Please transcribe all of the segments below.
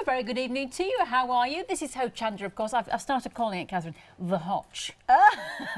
A very good evening to you. How are you? This is Hochanda, of course. I've started calling it, Kathryn, the Hotch.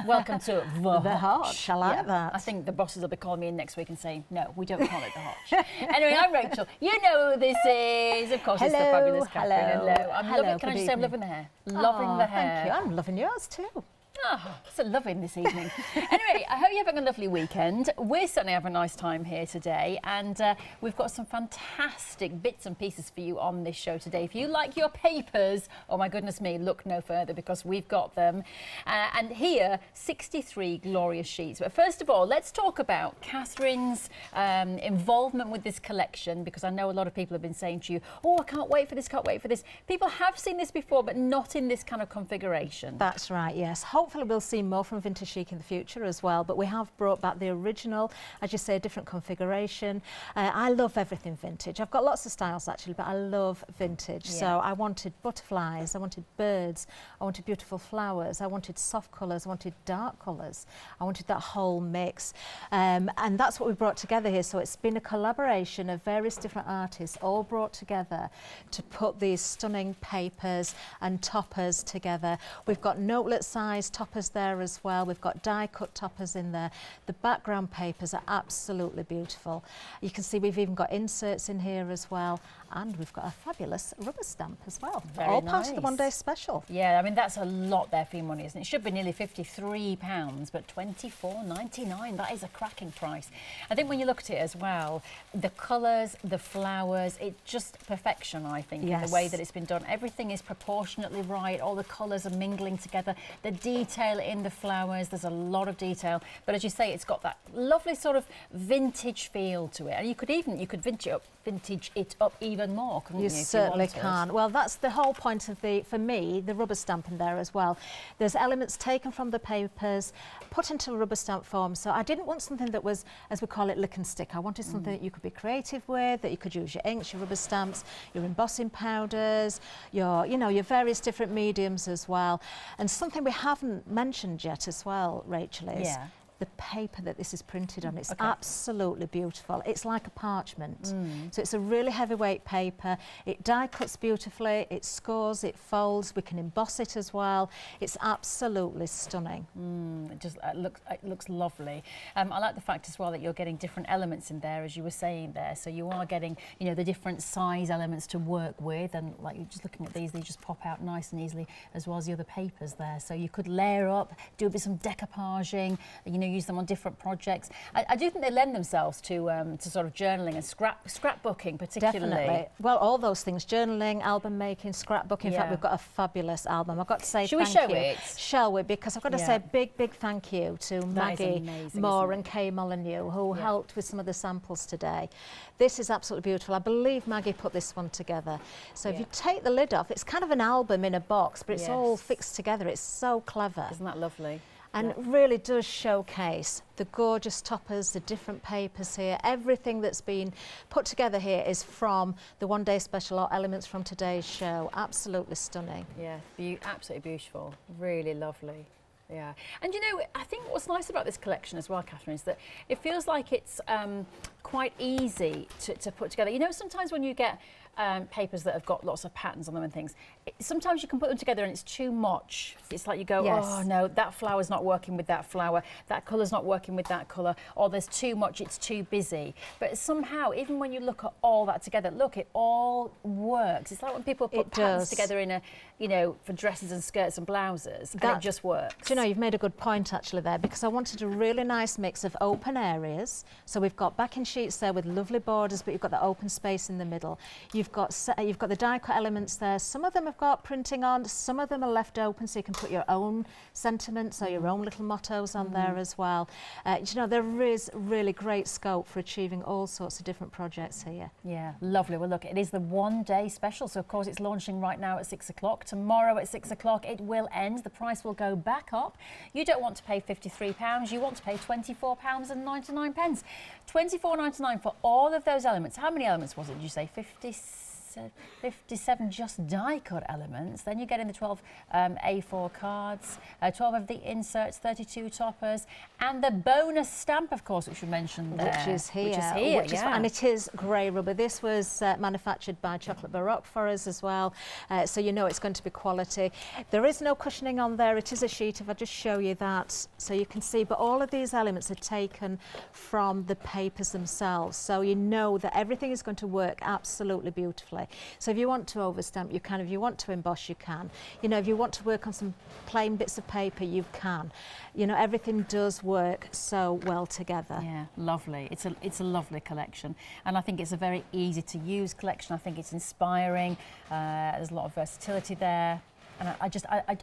Welcome to the Hotch. I like that. I think the bosses will be calling me in next week and saying, no, we don't call it the Hotch. Anyway, I'm Rachel. You know who this is. Of course, it's the fabulous Kathryn. Hello. I'm loving, can I just say I'm loving the hair? Loving the hair. Thank you. I'm loving yours too. Oh, so loving this evening. Anyway, I hope you're having a lovely weekend. We're certainly having a nice time here today, and we've got some fantastic bits and pieces for you on this show today. If you like your papers, oh my goodness me, look no further because we've got them. And here, 63 glorious sheets. But first of all, let's talk about Kathryn's involvement with this collection, because I know a lot of people have been saying to you, oh, I can't wait for this, can't wait for this. People have seen this before, but not in this kind of configuration. That's right, yes. Hopefully we'll see more from Vintage Chic in the future as well, but we have brought back the original, as you say, a different configuration. I love everything vintage. I've got lots of styles actually, but I love vintage. Yeah. So I wanted butterflies, I wanted birds, I wanted beautiful flowers, I wanted soft colours, I wanted dark colours, I wanted that whole mix. And that's what we brought together here. So it's been a collaboration of various different artists all brought together to put these stunning papers and toppers together. We've got notelet size toppers there as well. We've got die cut toppers in there. The background papers are absolutely beautiful. You can see we've even got inserts in here as well, and we've got a fabulous rubber stamp as well. Very all nice. part of the one-day special. Yeah, I mean that's a lot there for your money, isn't it? It should be nearly £53, but £24.99. That is a cracking price. I think when you look at it as well, the colours, the flowers, it's just perfection, I think, in the way that it's been done. Everything is proportionately right. All the colours are mingling together. The detail in the flowers, there's a lot of detail, but as you say, it's got that lovely sort of vintage feel to it, and you could vintage it up even more, couldn't you? You certainly can. Well, that's the whole point of for me, the rubber stamp in there as well. There's elements taken from the papers, put into a rubber stamp form. So I didn't want something that was, as we call it, lick and stick. I wanted something that you could be creative with, that you could use your inks, your rubber stamps, your embossing powders, your various different mediums as well. And something we haven't mentioned yet as well, Rachel, is the paper that this is printed on. It's absolutely beautiful. It's like a parchment. So it's a really heavyweight paper. It die cuts beautifully, it scores, it folds, we can emboss it as well. It's absolutely stunning. It looks lovely. I like the fact as well that you're getting different elements in there, as you were saying there. So you are getting, the different size elements to work with, and like you're just looking at these, they just pop out nice and easily, as well as the other papers there. So you could layer up, do a bit some decoupaging, use them on different projects. I do think they lend themselves to sort of journaling and scrapbooking particularly. Definitely. Well, all those things, journaling, album making, scrapbooking. In fact, we've got a fabulous album. I've got to say Shall we show it? Shall we? Because I've got to say a big, big thank you to Maggie Moore and Kay Molyneux, who helped with some of the samples today. This is absolutely beautiful. I believe Maggie put this one together. So if you take the lid off, it's kind of an album in a box, but it's all fixed together. It's so clever. Isn't that lovely? And it really does showcase the gorgeous toppers, the different papers here. Everything that's been put together here is from the one-day special or elements from today's show. Absolutely stunning. Yeah, absolutely beautiful. Really lovely. Yeah. And I think what's nice about this collection as well, Kathryn, is that it feels like it's quite easy to put together. Sometimes when you get papers that have got lots of patterns on them and things, sometimes you can put them together and it's too much. It's like you go, oh no, that flower's not working with that flower, that colour's not working with that colour, or there's too much, it's too busy. But somehow, even when you look at all that together, look, it all works. It's like when people put patterns together in for dresses and skirts and blouses, and it just works. Do you've made a good point actually there, because I wanted a really nice mix of open areas. So we've got backing sheets there with lovely borders, but you've got the open space in the middle. You've got the die cut elements there. Some of them have got printing on, some of them are left open, so you can put your own sentiments or your own little mottos on there as well. There is really great scope for achieving all sorts of different projects here. Yeah, lovely. Well, look, it is the one-day special, so of course it's launching right now at 6 o'clock. Tomorrow at 6 o'clock it will end. The price will go back up. You don't want to pay £53, you want to pay £24.99. £24.99 for all of those elements. How many elements was it, did you say? 56? 57 just die cut elements. Then you get in the 12 A4 cards, 12 of the inserts, 32 toppers, and the bonus stamp, of course, which we mentioned there. Which is here, yeah. And it is grey rubber. This was manufactured by Chocolate Baroque for us as well, so you know it's going to be quality. There is no cushioning on there. It is a sheet. If I just show you that, so you can see, but all of these elements are taken from the papers themselves, so you know that everything is going to work absolutely beautifully. So if you want to overstamp, you can. If you want to emboss, you can. You know, if you want to work on some plain bits of paper, you can. You know, everything does work so well together. Yeah, lovely. It's a lovely collection, and I think it's a very easy to use collection. I think it's inspiring. There's a lot of versatility there. And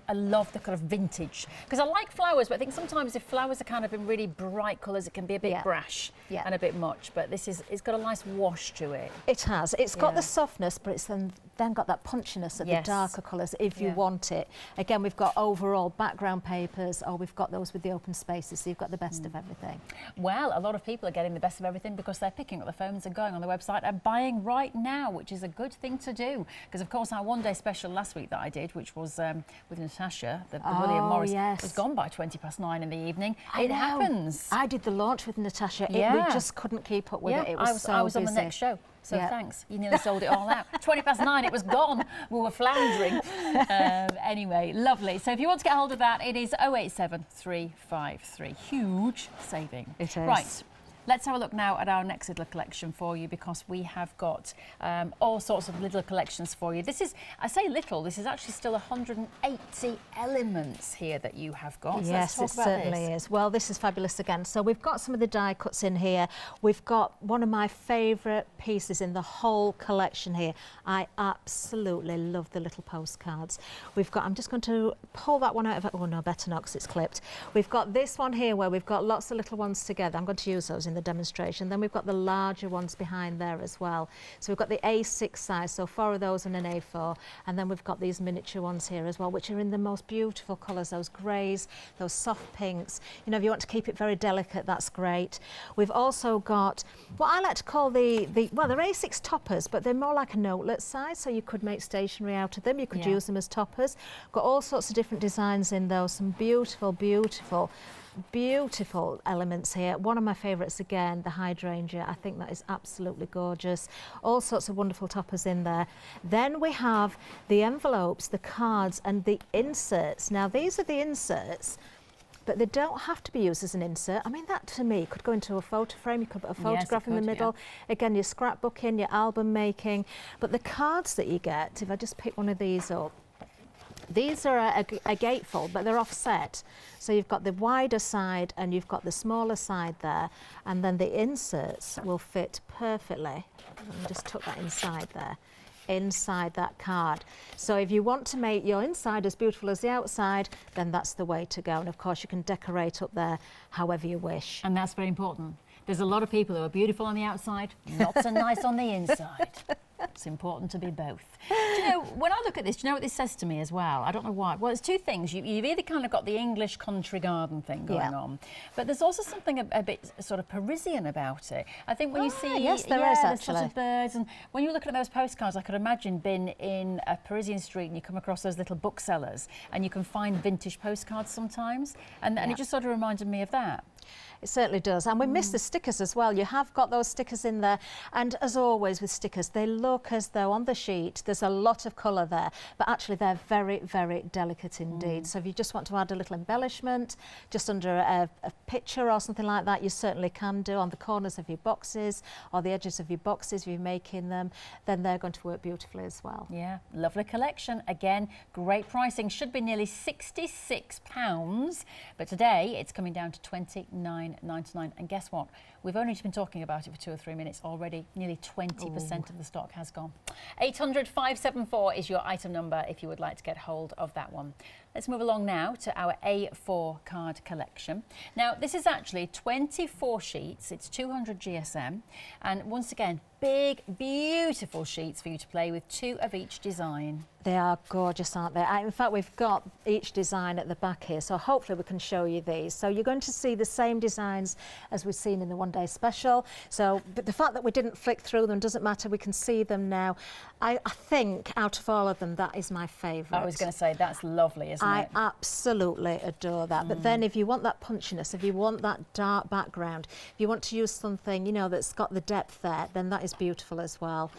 I love the kind of vintage, because I like flowers, but I think sometimes if flowers are kind of in really bright colours, it can be a bit brash and a bit much. But it's got a nice wash to it. It has. It's got the softness, but it's then got that punchiness of the darker colours if you want it. Again, we've got overall background papers, or we've got those with the open spaces, so you've got the best of everything. Well, a lot of people are getting the best of everything because they're picking up the phones and going on the website and buying right now, which is a good thing to do. Because, of course, our one-day special last week that I did, which was with Natasha, the William Morris, was gone by 9:20 in the evening. It happens. I did the launch with Natasha. We just couldn't keep up with it. It was I was on the next show. So thanks. You nearly sold it all out. 9:20, it was gone. We were floundering. Anyway, lovely. So if you want to get hold of that, it is 087353. Huge saving. It is. Right. Let's have a look now at our next little collection for you, because we have got all sorts of little collections for you. This is, I say little, this is actually still 180 elements here that you have got. So yes, it certainly is. Well, this is fabulous again. So we've got some of the die cuts in here. We've got one of my favourite pieces in the whole collection here. I absolutely love the little postcards. We've got, I'm just going to pull that one out of it. Oh no, better not, because it's clipped. We've got this one here where we've got lots of little ones together. I'm going to use those in the demonstration. Then we've got the larger ones behind there as well. So we've got the A6 size, so 4 of those and an A4, and then we've got these miniature ones here as well, which are in the most beautiful colours, those greys, those soft pinks. You know, if you want to keep it very delicate, that's great. We've also got what I like to call well, they're A6 toppers, but they're more like a notelet size, so you could make stationery out of them. You could use them as toppers. Got all sorts of different designs in those, some beautiful, beautiful elements here. One of my favourites again, the hydrangea. I think that is absolutely gorgeous. All sorts of wonderful toppers in there. Then we have the envelopes, the cards and the inserts. Now these are the inserts, but they don't have to be used as an insert. I mean, that to me could go into a photo frame. You could put a photograph in the middle. Again, your scrapbooking, your album making. But the cards that you get, if I just pick one of these up, these are a gatefold, but they're offset. So you've got the wider side and you've got the smaller side there, and then the inserts will fit perfectly. Let me just tuck that inside there, inside that card. So if you want to make your inside as beautiful as the outside, then that's the way to go. And of course you can decorate up there however you wish. And that's very important. There's a lot of people who are beautiful on the outside, not so nice on the inside. It's important to be both. Do you know, when I look at this, do you know what this says to me as well? I don't know why. Well, it's two things. You've either kind of got the English country garden thing going on, but there's also something a bit sort of Parisian about it. I think when you see yes, there is there's sort of birds, and when you're looking at those postcards, I could imagine being in a Parisian street and you come across those little booksellers and you can find vintage postcards sometimes, and it just sort of reminded me of that. It certainly does. And we miss the stickers as well. You have got those stickers in there. And as always with stickers, they look as though on the sheet there's a lot of colour there, but actually they're very, very delicate indeed. So if you just want to add a little embellishment, just under a picture or something like that, you certainly can do on the corners of your boxes or the edges of your boxes if you're making them, then they're going to work beautifully as well. Yeah, lovely collection. Again, great pricing. Should be nearly £66, but today it's coming down to £29.99. And guess what? We've only been talking about it for 2 or 3 minutes already. Nearly 20% of the stock has gone. 800 574 is your item number if you would like to get hold of that one. Let's move along now to our A4 card collection. Now, this is actually 24 sheets. It's 200 GSM. And once again, big, beautiful sheets for you to play with, 2 of each design. They are gorgeous, aren't they? In fact, we've got each design at the back here, so hopefully we can show you these. So you're going to see the same designs as we've seen in the one-day special. So, but the fact that we didn't flick through them doesn't matter. We can see them now. I think out of all of them, that is my favourite. I was going to say, that's lovely, isn't it? I absolutely adore that. But then if you want that punchiness, if you want that dark background, if you want to use something, you know, that's got the depth there, then that is beautiful as well.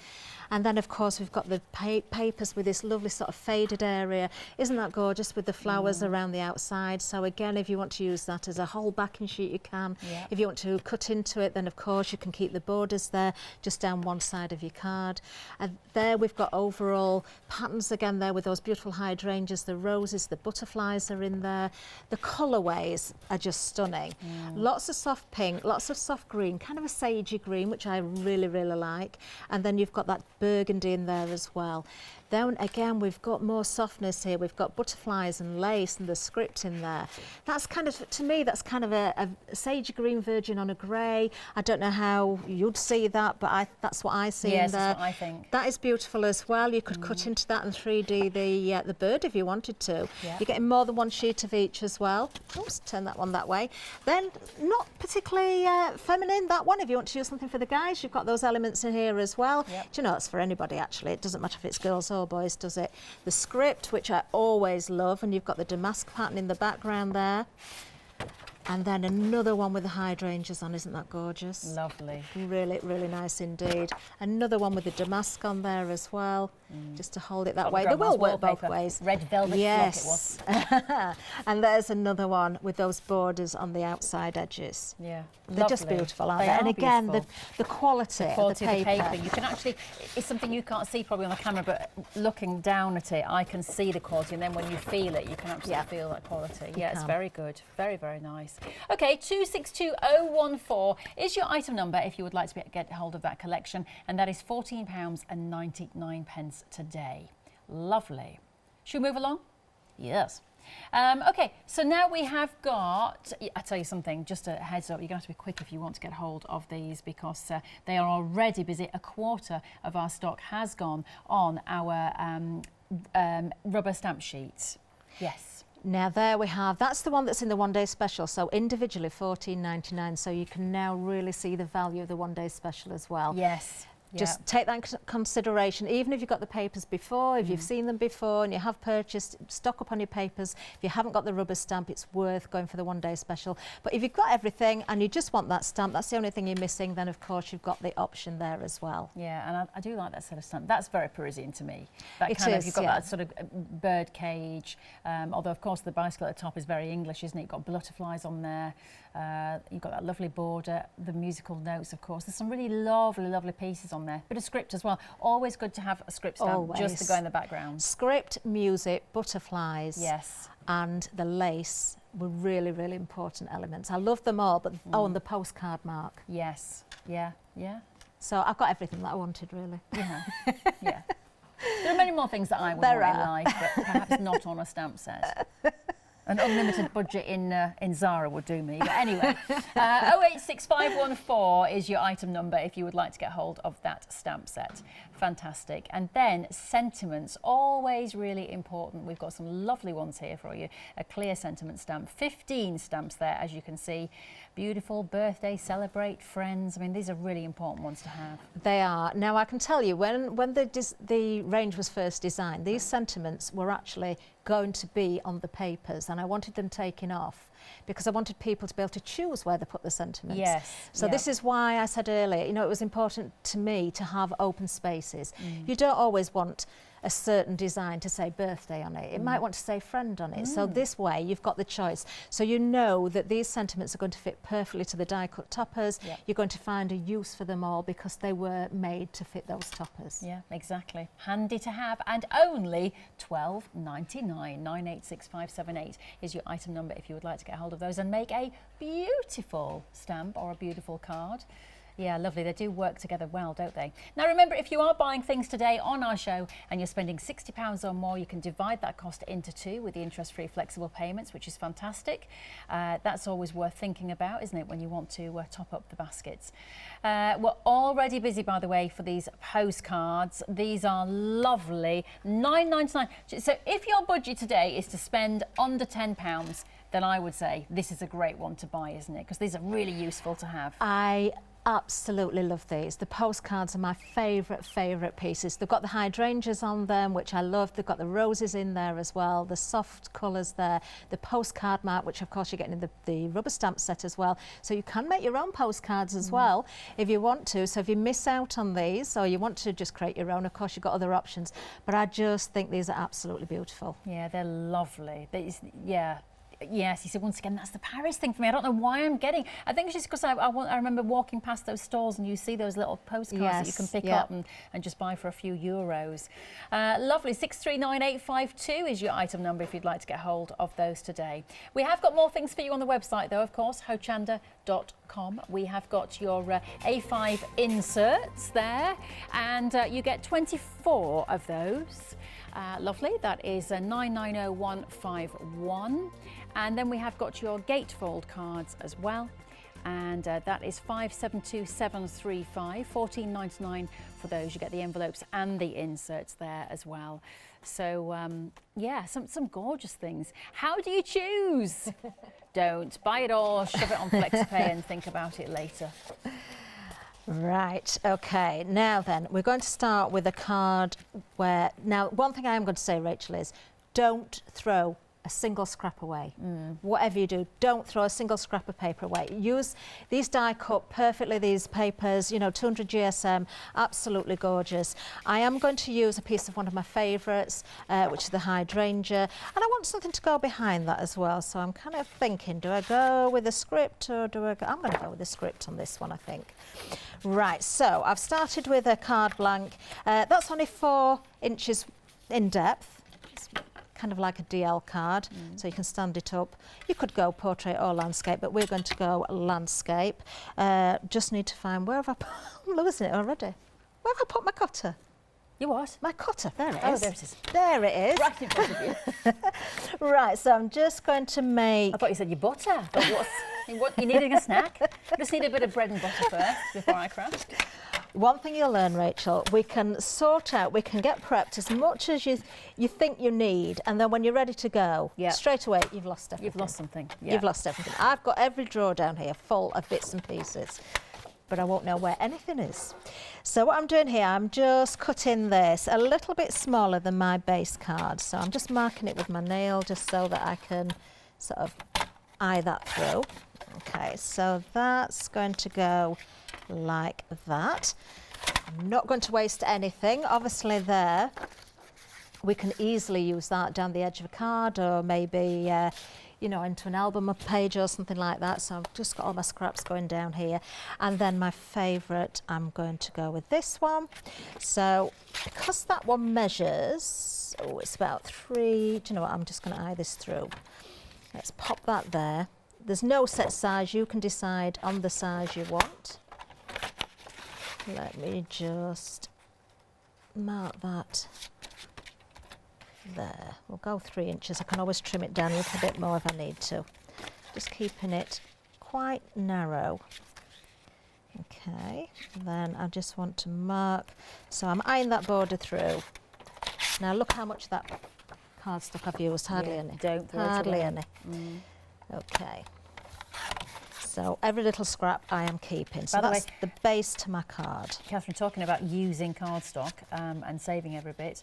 And then, of course, we've got the papers with this lovely sort of faded area. Isn't that gorgeous, with the flowers around the outside? So again, if you want to use that as a whole backing sheet, you can. Yep. If you want to cut into it, then of course you can keep the borders there, just down one side of your card. And there we've got overall patterns again there with those beautiful hydrangeas, the roses, the butterflies are in there. The colourways are just stunning. Lots of soft pink, lots of soft green, kind of a sagey green, which I really, really like. And then you've got that burgundy in there as well. Then again, we've got more softness here. We've got butterflies and lace and the script in there. That's kind of, to me, that's kind of a sage green virgin on a grey. I don't know how you'd see that, but that's what I see in there. Yes, that's what I think. That is beautiful as well. You could cut into that and 3D the bird if you wanted to. Yeah. You're getting more than one sheet of each as well. Oops, turn that one that way. Then, not particularly feminine, that one. If you want to use something for the guys, you've got those elements in here as well. Yep. Do you know, it's for anybody actually. It doesn't matter if it's girls or boys, does it? The script, which I always love, and you've got the damask pattern in the background there. And then another one with the hydrangeas on. Isn't that gorgeous? Lovely. Really, really nice indeed. Another one with the damask on there as well, just to hold it that way. They will work both ways. Red velvet yes. block it was. And there's another one with those borders on the outside edges. Yeah, They're just beautiful, aren't they? Are And again, beautiful. the quality of the paper. You can actually, it's something you can't see probably on the camera, but looking down at it, I can see the quality, and then when you feel it, you can absolutely feel that quality. Yeah, it's very good. Very, very nice. Okay, 262014 is your item number if you would like to get hold of that collection, and that is £14.99 today. Lovely. Should we move along? Yes. Okay, so now we have got, I'll tell you something, just a heads up, you're going to have to be quick if you want to get hold of these, because they are already busy. A quarter of our stock has gone on our rubber stamp sheets. Yes. Now there we have, that's the one that's in the one-day special, so individually £14.99, so you can now really see the value of the one-day special as well. Yes. Just take that into consideration, even if you've got the papers before, if you've seen them before and you have purchased, stock up on your papers. If you haven't got the rubber stamp, it's worth going for the one-day special. But if you've got everything and you just want that stamp, that's the only thing you're missing, then of course you've got the option there as well. Yeah, and I do like that sort of stamp. That's very Parisian to me. That It kind is, of, you've got yeah. that sort of bird cage, although of course the bicycle at the top is very English, isn't it? You've got butterflies on there. You've got that lovely border, the musical notes, of course. There's some really lovely, lovely pieces on there. Bit of script as well. Always good to have a script stamp just to go in the background. Script, music, butterflies. Yes. And the lace were really, really important elements. I love them all, but oh, and the postcard mark. Yes. Yeah. Yeah. So I've got everything that I wanted, really. Yeah. Yeah. There are many more things that I would want in life, but perhaps not on a stamp set. An unlimited budget in Zara would do me. But anyway, 086514 is your item number if you would like to get hold of that stamp set. Fantastic. And then sentiments, always really important. We've got some lovely ones here for you. A clear sentiment stamp, 15 stamps there, as you can see. Beautiful, birthday, celebrate, friends. I mean, these are really important ones to have. They are. Now, I can tell you, when the range was first designed, these sentiments were actually going to be on the papers, and I wanted them taken off because I wanted people to be able to choose where they put the sentiments. Yes. So this is why I said earlier, you know, it was important to me to have open spaces. You don't always want a certain design to say birthday on it. It might want to say friend on it. So this way you've got the choice. So you know that these sentiments are going to fit perfectly to the die cut toppers. Yep. You're going to find a use for them all because they were made to fit those toppers. Yeah, exactly. Handy to have, and only £12.99. 986578 is your item number if you would like to get hold of those and make a beautiful stamp or a beautiful card. Yeah, lovely. They do work together well, don't they? Now remember, if you are buying things today on our show and you're spending £60 or more, you can divide that cost into 2 with the interest-free flexible payments, which is fantastic. That's always worth thinking about, isn't it, when you want to top up the baskets. We're already busy, by the way, for these postcards. These are lovely, £9.99. So if your budget today is to spend under £10, then I would say this is a great one to buy, isn't it? Because these are really useful to have. I absolutely love these. The postcards are my favourite pieces. They've got the hydrangeas on them, which I love. They've got the roses in there as well, the soft colours there, the postcard mark, which of course you're getting in the rubber stamp set as well. So you can make your own postcards as well if you want to. So if you miss out on these or you want to just create your own, of course you've got other options. But I just think these are absolutely beautiful. Yeah, they're lovely. Yeah. Yes, he said, once again, that's the Paris thing for me. I don't know why I'm getting. I think it's just because I remember walking past those stores and you see those little postcards that you can pick up and just buy for a few euros. Lovely. 639852 is your item number if you'd like to get hold of those today. We have got more things for you on the website, though, of course, hochanda.com. We have got your A5 inserts there, and you get 24 of those. Lovely. That is 990151. And then we have got your gatefold cards as well, and that is 572735, £14.99 for those. You get the envelopes and the inserts there as well. So yeah, some gorgeous things. How do you choose? Don't buy it all, shove it on FlexiPay and think about it later. Right, okay, now then, we're going to start with a card where, now one thing I am going to say, Rachel, is don't throw a single scrap away. Whatever you do, don't throw a single scrap of paper away. Use these die cut perfectly, these papers, you know, 200 GSM, absolutely gorgeous. I am going to use a piece of one of my favourites, which is the hydrangea, and I want something to go behind that as well, so I'm kind of thinking, do I go with a script or do I go, I'm going to go with a script on this one, I think. Right, so I've started with a card blank. That's only 4 inches in depth. It's kind of like a DL card, so you can stand it up. You could go portrait or landscape, but we're going to go landscape. Just need to find, where have I put, I'm losing it already. Where have I put my cutter? You what? My cutter, there it is. Oh, there it is. There it is. Right in front of you. Right, so I'm just going to make... I thought you said your butter, but what, you needing a snack? I just need a bit of bread and butter first before I craft. One thing you'll learn, Rachel, we can sort out, we can get prepped as much as you think you need, and then when you're ready to go, straight away, you've lost everything. You've lost something. Yeah. You've lost everything. I've got every drawer down here full of bits and pieces, but I won't know where anything is. So what I'm doing here, I'm just cutting this a little bit smaller than my base card. So I'm just marking it with my nail just so that I can sort of eye that through. Okay, so that's going to go like that. I'm not going to waste anything. Obviously there, we can easily use that down the edge of a card or maybe, you know, into an album page or something like that. So I've just got all my scraps going down here. And then my favourite, I'm going to go with this one. So because that one measures, oh, it's about 3, do you know what, I'm just going to eye this through. Let's pop that there. There's no set size, you can decide on the size you want. Let me just mark that there. We'll go 3 inches. I can always trim it down a little bit more if I need to. Just keeping it quite narrow. Okay, then I just want to mark. So I'm eyeing that border through. Now look how much that cardstock I've used. Hardly any. Don't throw Hardly it away. any. Okay. So every little scrap I am keeping. So By the that's way, the base to my card. Kathryn, talking about using cardstock and saving every bit,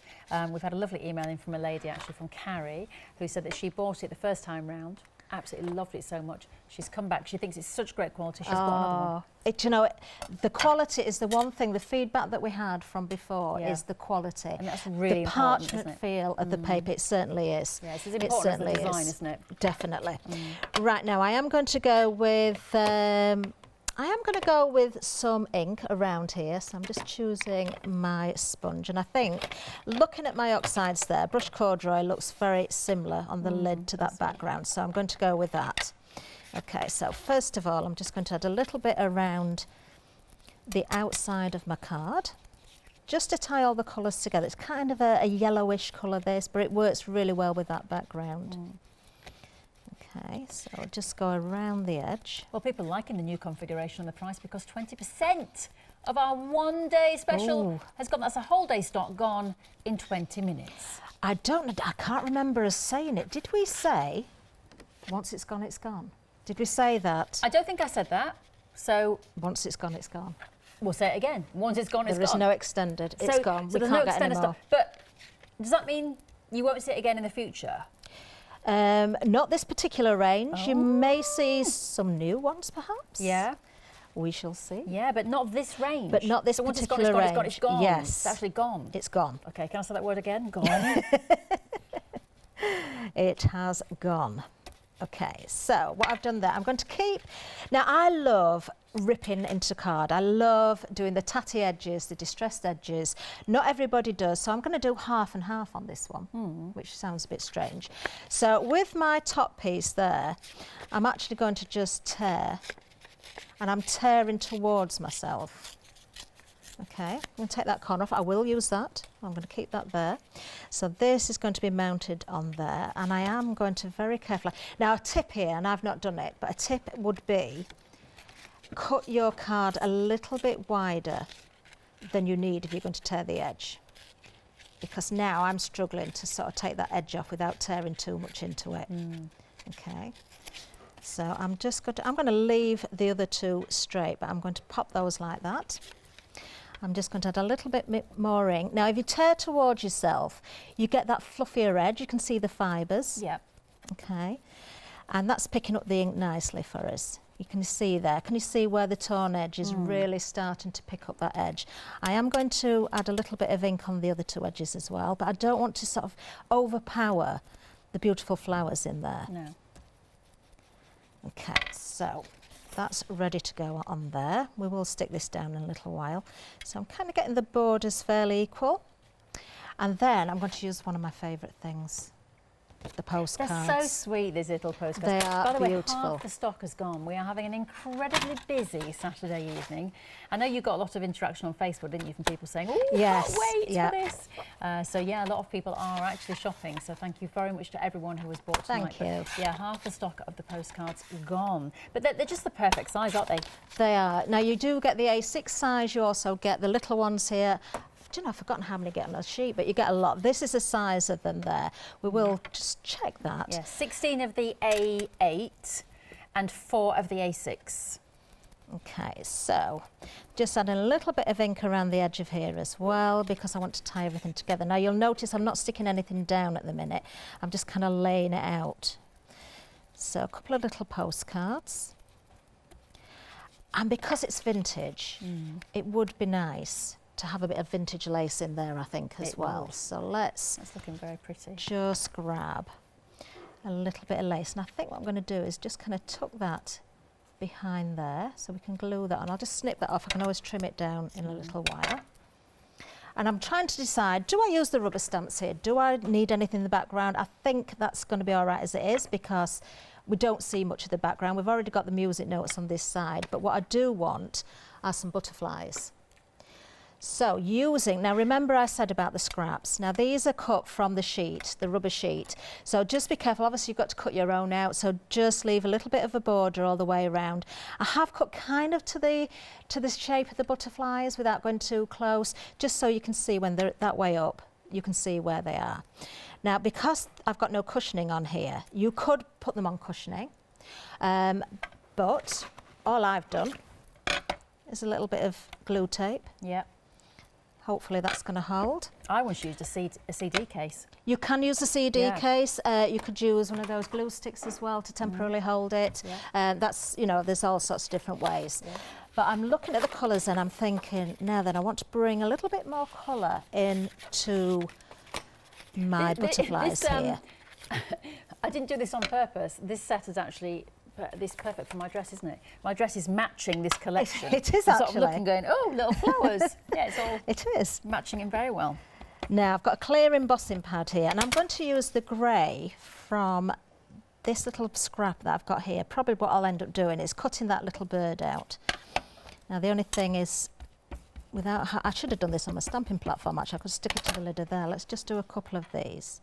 we've had a lovely email in from a lady, actually from Carrie, who said that she bought it the first time round, absolutely loved it so much. She's come back, she thinks it's such great quality, she's bought another one. You know, the quality is the one thing, the feedback that we had from before is the quality. And that's really the important, parchment isn't it? feel of the paper, it certainly is. Yeah, it's as important as the design, isn't it? Definitely. Right, now I am going to go with some ink around here, so I'm just choosing my sponge, and I think looking at my oxides there, brush corduroy looks very similar on the lid to that background, so I'm going to go with that. Okay, so first of all I'm just going to add a little bit around the outside of my card, just to tie all the colours together. It's kind of a yellowish colour this, but it works really well with that background. Okay, so I'll just go around the edge. Well, people are liking the new configuration on the price because 20% of our one-day special has gone. That's a whole day stock gone in 20 minutes. I can't remember us saying it. Did we say, once it's gone, it's gone? Did we say that? I don't think I said that. So once it's gone, it's gone. We'll say it again. Once it's gone, it's gone. There is no extended. It's gone. We can't get any more. But does that mean you won't see it again in the future? Not this particular range. You may see some new ones, perhaps. Yeah. We shall see. Yeah, but not this range. But not this particular range. It's gone. Yes. It's actually gone. It's gone. Okay, can I say that word again? Gone. It has gone. Okay, so what I've done there, I'm going to keep... Now, I love ripping into card. I love doing the tatty edges, the distressed edges. Not everybody does, so I'm going to do half and half on this one, which sounds a bit strange. So with my top piece there, I'm actually going to just tear, and I'm tearing towards myself. Okay, I'm going to take that corner off. I will use that. I'm going to keep that there. So this is going to be mounted on there, and I am going to very carefully... Now, a tip here, and I've not done it, but a tip would be cut your card a little bit wider than you need if you're going to tear the edge. Because now I'm struggling to sort of take that edge off without tearing too much into it. Okay. So I'm going to leave the other two straight, but I'm going to pop those like that. I'm just going to add a little bit more ink. Now, if you tear towards yourself, you get that fluffier edge. You can see the fibres. Yeah. Okay. And that's picking up the ink nicely for us. You can see there. Can you see where the torn edge is really starting to pick up that edge? I am going to add a little bit of ink on the other two edges as well, but I don't want to sort of overpower the beautiful flowers in there. No. Okay, so that's ready to go on there. We will stick this down in a little while. So I'm kind of getting the borders fairly equal. And then I'm going to use one of my favourite things, the postcards. They're so sweet, these little postcards. They are By the way, beautiful. half the stock has gone. We are having an incredibly busy Saturday evening. I know you got a lot of interaction on Facebook, didn't you, from people saying, oh, yes, can't wait for this. So, yeah, a lot of people are actually shopping. So thank you very much to everyone who has bought tonight. Thank you. But, yeah, half the stock of the postcards gone. But they're just the perfect size, aren't they? They are. Now, you do get the A6 size. You also get the little ones here. I don't know, I've forgotten how many get on a sheet, but you get a lot. This is the size of them there. We will just check that. Yeah, 16 of the A8 and 4 of the A6. Okay, so just adding a little bit of ink around the edge of here as well, because I want to tie everything together. Now, you'll notice I'm not sticking anything down at the minute. I'm just kind of laying it out. So a couple of little postcards. And because it's vintage, it would be nice to have a bit of vintage lace in there, I think, as well. So that's looking very pretty. Just grab a little bit of lace. And I think what I'm going to do is just kind of tuck that behind there so we can glue that on. I'll just snip that off. I can always trim it down in a little while. And I'm trying to decide, do I use the rubber stamps here? Do I need anything in the background? I think that's going to be all right as it is, because we don't see much of the background. We've already got the music notes on this side, but what I do want are some butterflies. So now remember I said about the scraps. Now these are cut from the sheet, the rubber sheet. So just be careful, obviously you've got to cut your own out, so just leave a little bit of a border all the way around. I have cut kind of to the shape of the butterflies without going too close, just so you can see when they're that way up, you can see where they are. Now, because I've got no cushioning on here, you could put them on cushioning, but all I've done is a little bit of glue tape. Yeah. Hopefully that's going to hold. I once used a CD case. You can use a CD case. You could use one of those glue sticks as well to temporarily hold it. Yeah. That's, you know, there's all sorts of different ways. Yeah. But I'm looking at the colours and I'm thinking, now then, I want to bring a little bit more colour into my butterflies here. I didn't do this on purpose. This set is actually this perfect for my dress, isn't it? My dress is matching this collection. It is actually. Sort of looking, going, oh, little flowers. Yeah, it's all. It is matching in very well. Now I've got a clear embossing pad here, and I'm going to use the grey from this little scrap that I've got here. Probably what I'll end up doing is cutting that little bird out. Now the only thing is, I should have done this on my stamping platform actually. I could stick it to the lid of there. Let's just do a couple of these.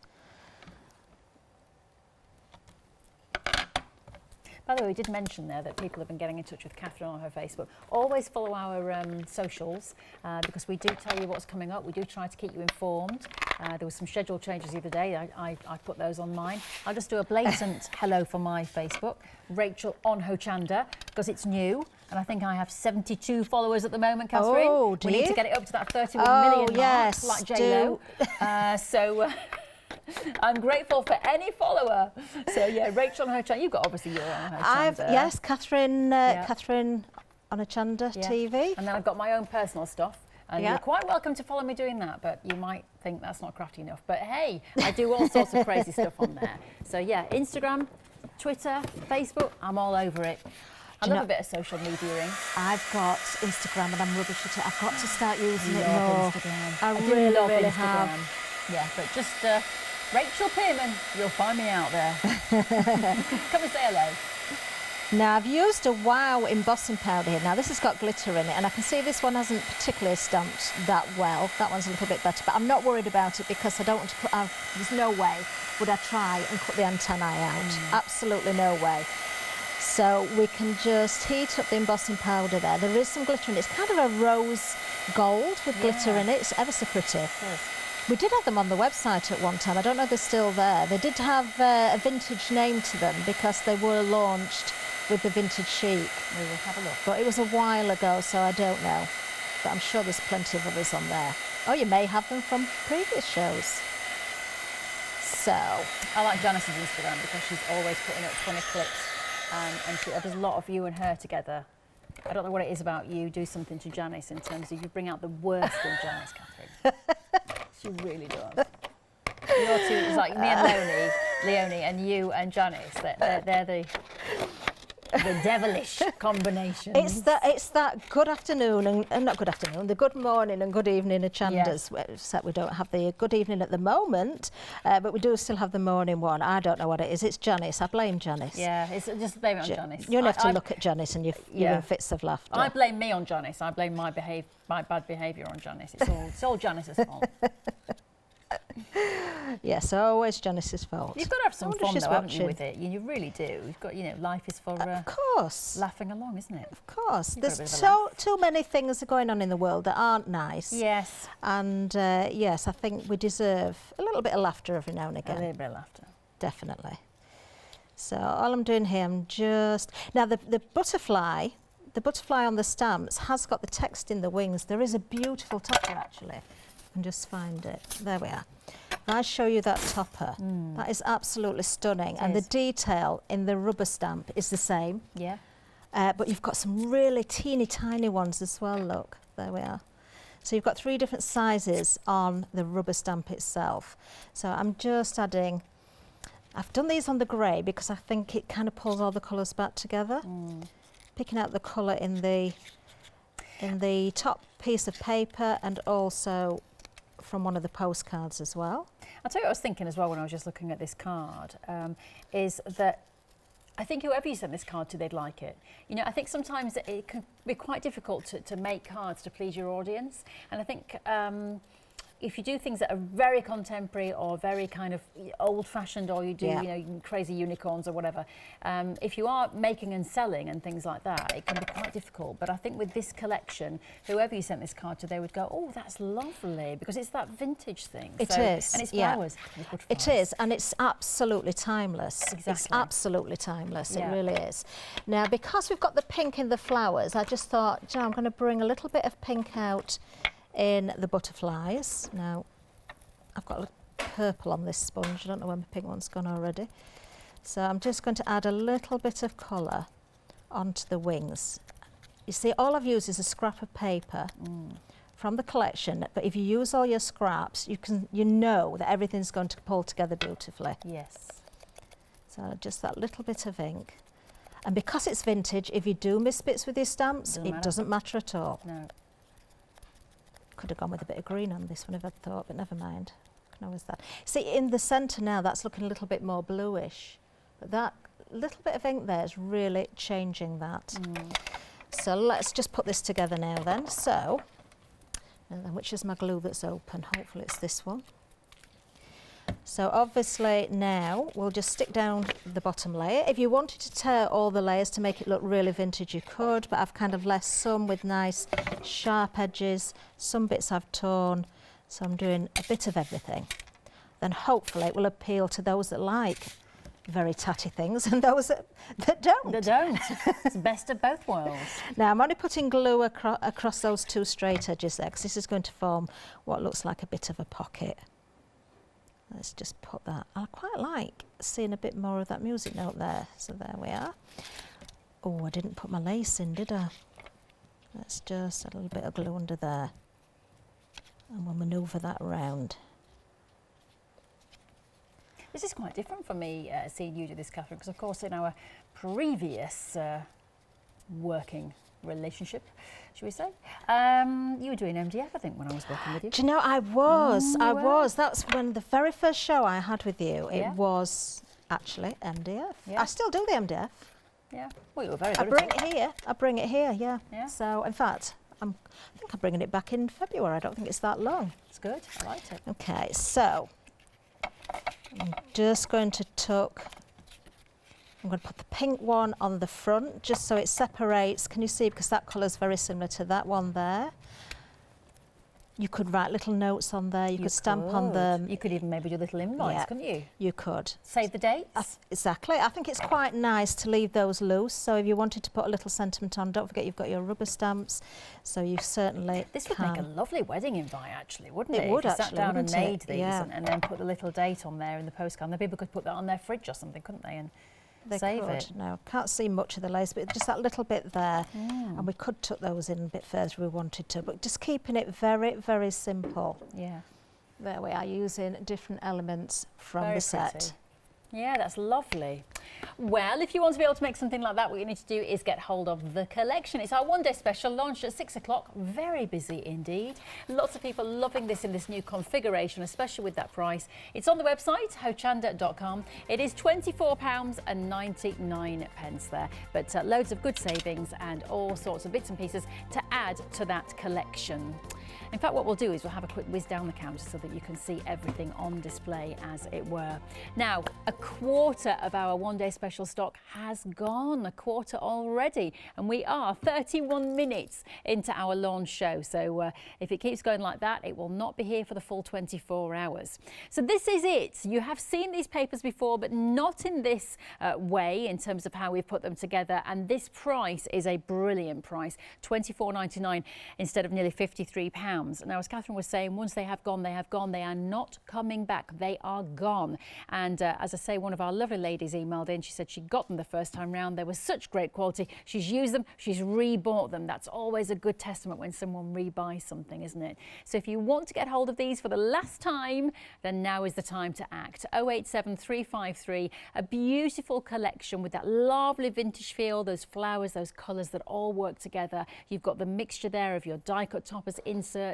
By the way, we did mention there that people have been getting in touch with Kathryn on her Facebook. Always follow our socials because we do tell you what's coming up. We do try to keep you informed. There were some schedule changes the other day. I put those on mine. I'll just do a blatant hello for my Facebook. Rachel on Hochanda, because it's new. And I think I have 72 followers at the moment, Kathryn. Oh, do we you? need to get it up to that 31 million yes, mark, like J-Lo. I'm grateful for any follower. So yeah, Rachel on Hochanda. You've got obviously your on Hochanda. Yes, Kathryn, Kathryn on Hochanda TV. And then I've got my own personal stuff. And you're quite welcome to follow me doing that, but you might think that's not crafty enough. But hey, I do all sorts of crazy stuff on there. So yeah, Instagram, Twitter, Facebook, I'm all over it. I love a bit of social media-ing. I've got Instagram and I'm rubbish at it. I've got to start using it love more. Instagram. I really Instagram. have. Yeah, but just Rachel Pearman, you'll find me out there. Come and say hello. Now I've used a Wow embossing powder here. Now this has got glitter in it and I can see this one hasn't particularly stamped that well. That one's a little bit better, but I'm not worried about it because I don't want to cut out, there's no way would I try and cut the antennae out. Absolutely no way. So we can just heat up the embossing powder there. There is some glitter in it. It's kind of a rose gold with glitter in it. It's ever so pretty. Yes. We did have them on the website at one time. I don't know if they're still there. They did have a vintage name to them because they were launched with the vintage chic. We will have a look. But it was a while ago, so I don't know. But I'm sure there's plenty of others on there. Oh, you may have them from previous shows. So. I like Janice's Instagram because she's always putting up funny clips. And there's a lot of you and her together. I don't know what it is about you. Do something to Janice in terms of you bring out the worst in Janice, Kathryn. She really does. Your two, it's like me and Leonie and you and Janice. They're the devilish combination. It's that good afternoon and not good afternoon, the good morning and good evening Hochandas. Yeah. Except we don't have the good evening at the moment, but we do still have the morning one. I don't know what it is. It's Janice. I blame Janice. Yeah, it's just blame it on Janice. You have to look at Janice and you're in fits of laughter. I blame me on Janice. I blame my bad behaviour on Janice. It's all Janice's fault. Yes, always Janice's fault. You've got to have some fun though, haven't you, with it? You really do. You've got, life is for of course laughing along, isn't it? Of course. You've There's too many things going on in the world that aren't nice. Yes. And yes, I think we deserve a little bit of laughter every now and again. A little bit of laughter. Definitely. So all I'm doing here, I'm just now the butterfly on the stamps has got the text in the wings. There is a beautiful topper actually. I can just find it. There we are. If I show you that topper, that is absolutely stunning. And the detail in the rubber stamp is the same. Yeah. But you've got some really teeny tiny ones as well, look. There we are. So you've got 3 different sizes on the rubber stamp itself. So I'm just adding, I've done these on the grey because I think it kind of pulls all the colours back together. Picking out the colour in the top piece of paper and also from one of the postcards as well. I'll tell you what I was thinking as well when I was just looking at this card, is that I think whoever you sent this card to, they'd like it. I think sometimes it can be quite difficult to make cards to please your audience. And I think if you do things that are very contemporary or very kind of old-fashioned, or you do crazy unicorns or whatever, if you are making and selling and things like that, it can be quite difficult. But I think with this collection, whoever you sent this card to, they would go, oh, that's lovely, because it's that vintage thing. It is. And it's flowers. It is, and it's absolutely timeless. Exactly. It's absolutely timeless. Yeah. It really is. Now, because we've got the pink in the flowers, I just thought, I'm going to bring a little bit of pink out in the butterflies. Now, I've got a purple on this sponge. I don't know where my pink one's gone already. So I'm just going to add a little bit of colour onto the wings. You see, all I've used is a scrap of paper from the collection, but if you use all your scraps, you know that everything's going to pull together beautifully. Yes. So just that little bit of ink. And because it's vintage, if you do miss bits with your stamps, it doesn't matter at all. No. Could have gone with a bit of green on this one if I'd thought, but never mind. Can always that. See, in the centre now, that's looking a little bit more bluish. But that little bit of ink there is really changing that. So let's just put this together now then. So And then which is my glue that's open? Hopefully it's this one. So obviously now we'll just stick down the bottom layer. If you wanted to tear all the layers to make it look really vintage, you could, but I've kind of left some with nice sharp edges, some bits I've torn, so I'm doing a bit of everything. Then hopefully it will appeal to those that like very tatty things and those that don't. That don't. It's best of both worlds. Now I'm only putting glue across those two straight edges there, because this is going to form what looks like a bit of a pocket. Let's just put that. I quite like seeing a bit more of that music note there. So there we are. Oh, I didn't put my lace in, did I? Let's just add a little bit of glue under there. And we'll manoeuvre that around. This is quite different for me seeing you do this, Kathryn, because of course in our previous working relationship, should we say, you were doing MDF, I think, when I was working with you. Do you know, I was. That's when the very first show I had with you, it was actually MDF. Yeah. I still do the MDF. Yeah, well, you were very good I bring it here, yeah. So, in fact, I think I'm bringing it back in February. I don't think it's that long. It's good, I liked it. Okay, so I'm just going to I'm going to put the pink one on the front just so it separates. Can you see? Because that colour is very similar to that one there. You could write little notes on there. You could stamp on them. You could even maybe do little invites, couldn't you? You could. Save the dates? Exactly. I think it's quite nice to leave those loose. So if you wanted to put a little sentiment on, don't forget you've got your rubber stamps. So you certainly This would make a lovely wedding invite, actually, wouldn't it? It would, if you actually, sat down and wouldn't it? made these and then put the little date on there in the postcard. And then people could put that on their fridge or something, couldn't they? And save it. No, can't see much of the lace, but just that little bit there. And we could tuck those in a bit further if we wanted to, but just keeping it very, very simple. Yeah. There we are, using different elements from Very the set. pretty. Yeah, that's lovely. Well, if you want to be able to make something like that, what you need to do is get hold of the collection. It's our one-day special, launched at 6 o'clock. Very busy indeed. Lots of people loving this in this new configuration, especially with that price. It's on the website, hochanda.com. It is £24.99 there, but loads of good savings and all sorts of bits and pieces to add to that collection. In fact, what we'll do is we'll have a quick whiz down the counter so that you can see everything on display, as it were. Now, a quarter of our one-day special stock has gone, a quarter already, and we are 31 minutes into our launch show. So if it keeps going like that, it will not be here for the full 24 hours. So this is it. You have seen these papers before, but not in this way in terms of how we've put them together. And this price is a brilliant price, £24.99 instead of nearly £53. Now, as Kathryn was saying, once they have gone, they have gone. They are not coming back. They are gone. And as I say, one of our lovely ladies emailed in. She said she got them the first time round. They were such great quality. She's used them. She's rebought them. That's always a good testament when someone rebuys something, isn't it? So if you want to get hold of these for the last time, then now is the time to act. 087353, a beautiful collection with that lovely vintage feel, those flowers, those colours that all work together. You've got the mixture there of your die-cut toppers, inserts,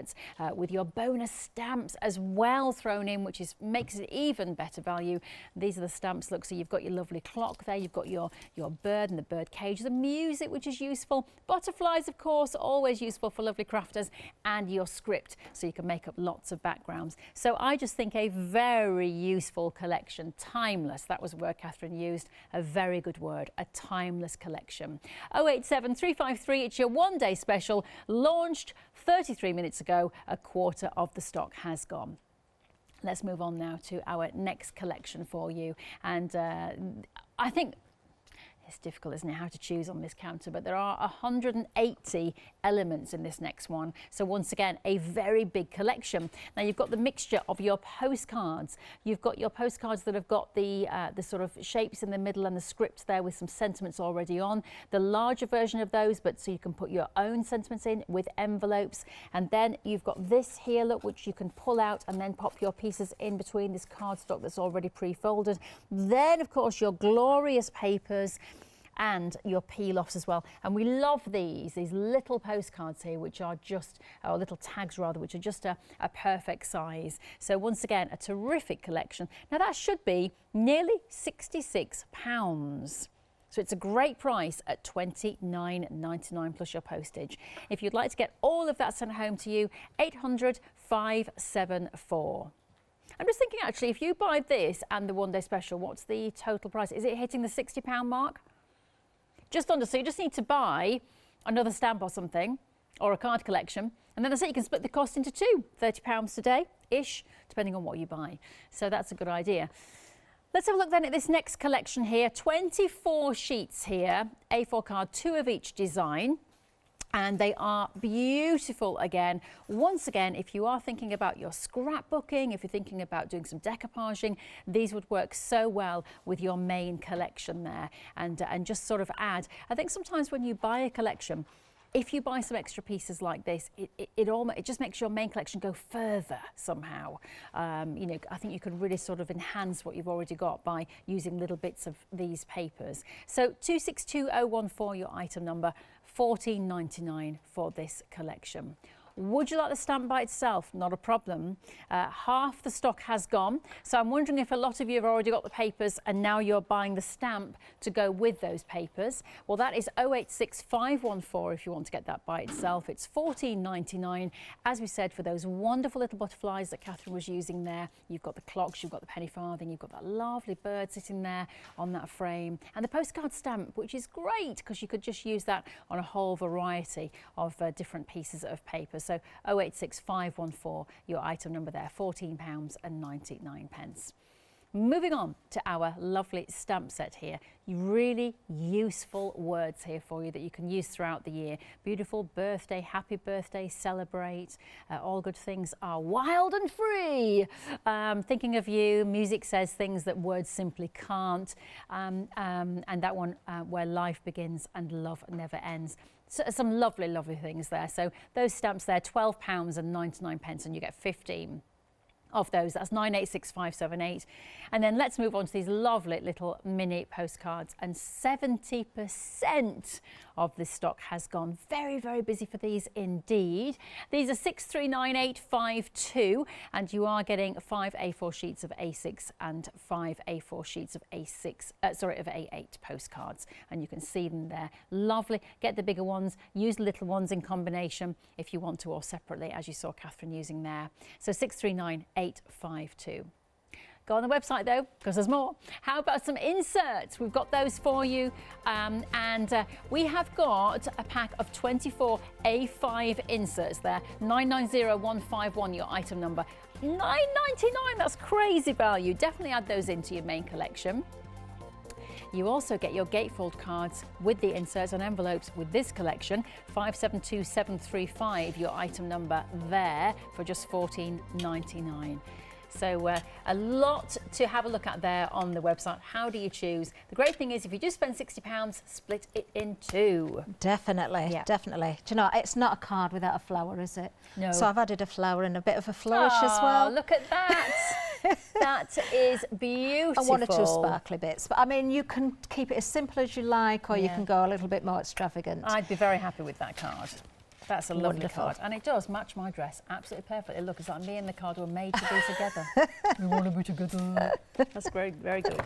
with your bonus stamps as well thrown in, which makes it even better value. These are the stamps. Look, so you've got your lovely clock there, you've got your bird and the bird cage, the music, which is useful, butterflies, of course, always useful for lovely crafters, and your script, so you can make up lots of backgrounds. So I just think a very useful collection, timeless. That was a word Kathryn used, a very good word, a timeless collection. 087353, it's your one-day special, launched 33 minutes ago. A quarter of the stock has gone. Let's move on now to our next collection for you. And I think it's difficult, isn't it, how to choose on this counter, but there are 180 elements in this next one. So once again, a very big collection. Now you've got the mixture of your postcards. You've got your postcards that have got the sort of shapes in the middle and the script there with some sentiments already on. The larger version of those, but so you can put your own sentiments in with envelopes. And then you've got this here, look, which you can pull out and then pop your pieces in between this cardstock that's already pre-folded. Then, of course, your glorious papers and your peel-offs as well. And we love these little postcards here, which are just, or little tags rather, which are just a perfect size. So once again, a terrific collection. Now that should be nearly £66. So it's a great price at $29.99 plus your postage. If you'd like to get all of that sent home to you, 800 574. I'm just thinking, actually, if you buy this and the one-day special, what's the total price? Is it hitting the £60 mark? Just under. So you just need to buy another stamp or something, or a card collection, and then I say you can split the cost into two, £30 today-ish, depending on what you buy. So that's a good idea. Let's have a look then at this next collection here. 24 sheets here, A4 card, 2 of each design. And they are beautiful again. Once again, if you are thinking about your scrapbooking, if you're thinking about doing some decoupaging, these would work so well with your main collection there, and just sort of add. I think sometimes when you buy a collection, if you buy some extra pieces like this, it just makes your main collection go further somehow. You know, I think you can really sort of enhance what you've already got by using little bits of these papers. So 262014, your item number, $14.99 for this collection. Would you like the stamp by itself? Not a problem. Half the stock has gone, so I'm wondering if a lot of you have already got the papers and now you're buying the stamp to go with those papers. Well, that is 086514 if you want to get that by itself. It's $14.99. As we said, for those wonderful little butterflies that Kathryn was using there, you've got the clocks, you've got the penny farthing, you've got that lovely bird sitting there on that frame, and the postcard stamp, which is great because you could just use that on a whole variety of different pieces of paper. So 086514, your item number there, £14.99. Moving on to our lovely stamp set here. Really useful words here for you that you can use throughout the year. Beautiful birthday, happy birthday, celebrate. All good things are wild and free. Thinking of you, music says things that words simply can't. And that one, where life begins and love never ends. So, some lovely, lovely things there. So those stamps there, £12.99, and you get 15 of those. That's 986578. And then let's move on to these lovely little mini postcards, and 70% of this stock has gone. Very, very busy for these indeed. These are 639852, and you are getting 5 A4 sheets of A6 and 5 A4 sheets of A6, of A8 postcards, and you can see them there. Lovely. Get the bigger ones, use the little ones in combination if you want to, or separately, as you saw Kathryn using there. So 639852. Go on the website though, because there's more. How about some inserts? We've got those for you, and we have got a pack of 24 A5 inserts there. 990151, your item number. $9.99, that's crazy value. Definitely add those into your main collection. You also get your gatefold cards with the inserts and envelopes with this collection. 572735, your item number there, for just $14.99. So a lot to have a look at there on the website. How do you choose? The great thing is if you just spend £60, split it in two. Definitely, yeah. Definitely. Do you know, it's not a card without a flower, is it? No. So I've added a flower and a bit of a flourish as well. Look at that. That is beautiful. And one or two sparkly bits. But I mean, you can keep it as simple as you like, or you can go a little bit more extravagant. I'd be very happy with that card. That's a lovely Wonderful card, and it does match my dress absolutely perfectly. Look, it's like me and the card were made to be together. We want to be together. That's great, very good.